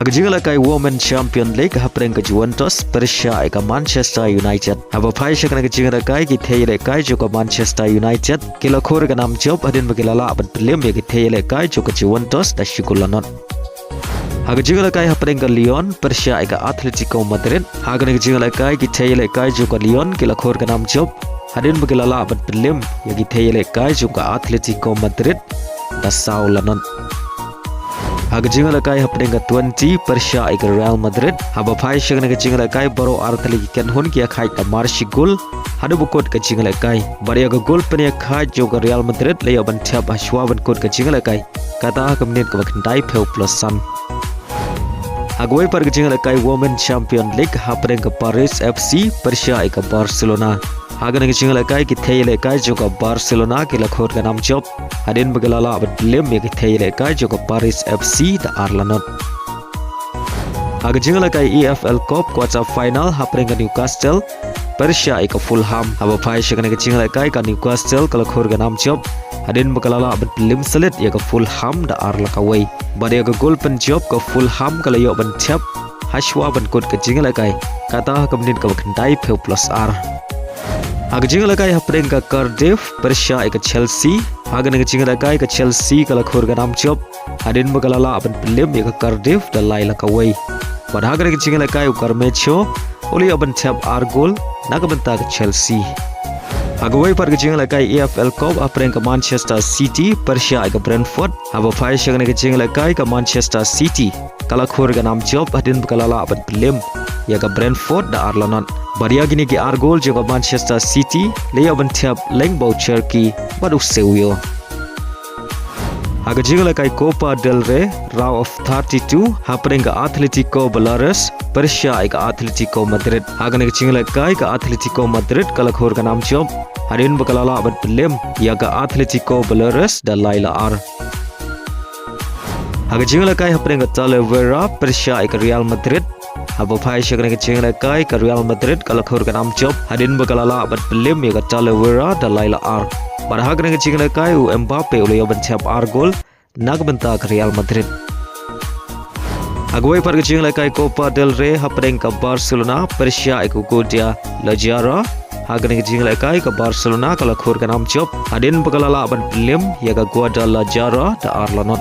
Agajingala kai Women Champion League hapreng ke Juventus Persia ke Manchester United. Haba phai shakana gajingala kai ki theyele kai jo ke Manchester United kila khor ke nam job adin bagilala aban pelim ye ki theyele kai jo ke Juventus da shikulanon. Agajingala kai hapreng ke Lyon Persia ke Atletico Madrid. Hagana gajingala kai ki theyele kai jo ke Lyon kila khor ke nam job adin bagilala aban pelim ye ki theyele kai jo ke Atletico Madrid da saulanon. Agajingala kai hapreng ke 20 Persia ke Real Madrid. Haba phai shagna ke jingala kai baro arthali ken hun kia khai ta marshi gol hadu bukot ke jingala kai bari aga gol pene khai jo ke Real Madrid le ban thap ashwa ban kot ke jingala kai kata ka menit ke bakndai peu plus san. Agwai par ke jingala kai Women Champion League hapreng ke Paris FC Persia ke Barcelona. Hagana ke jingala kai ki theyele kai jo ke Barcelona ke lakhor ka nam job adin bagalala abat lem ye ki theyele kai jo ke Paris FC da Arlanot. Agajingala kai EFL Cup quarter final hapreng ke Newcastle Persia ke Fulham. Haba phai shagana ke jingala kai ka Newcastle ke lakhor ka nam job adin bagalala abat lem selit ye ke Fulham da Arla kawai bari ke gol pen job ke Fulham ke layo ban thap hashwa ban kot ke jingala kai kata ka menit ke bakndai peu plus R. Agajingala kai hapreng ke Cardiff Persia ke Chelsea. Hagana ke jingala kai ke Chelsea ke lakhor ka nam job adin bagalala aban pelim ye ke Cardiff da laila kawai pada hagana ke jingala kai Carmecho oli aban thap ar gol nagamenta ke Chelsea. Agawai par ke jingala kai EFL Cup hapreng ke Manchester City Persia ke Brentford. Haba phai shagana ke jingala kai ke Manchester City kala khor ka nam job adin bagalala aban pelim ye ke Brentford da Arlanon. Baria gini ki ar gol jo ke Manchester City le aban thap leng voucher ki badu seuyo. Agajingala kai Copa del Rey round of 32 hapreng ke Atletico Belarus Persia ke Atletico Madrid. Hagana ke jingala kai ke Atletico Madrid kala khor ka nam job adin bagalala aban pelim ya ke Atletico Belarus da laila ar. Agajingala kai hapreng ke Talavera Persia ke Real Madrid. Haba phai shagna ke jingala kai ke Real Madrid kala khor ka nam job adin bagalala aban pelim ya ke Talavera da laila ar. Pada hagana ke jingala kai Mbappe ule ban thap ar gol nagbenta ke Real Madrid. Agwai par ke jingala kai Copa del Rey hapreng ke Barcelona Persia ke Godia Lajara. Hagana ke jingala kai ke Barcelona kala khor ka nam job adin bagalala aban pelim ya ke Guadalajara da Arlanot.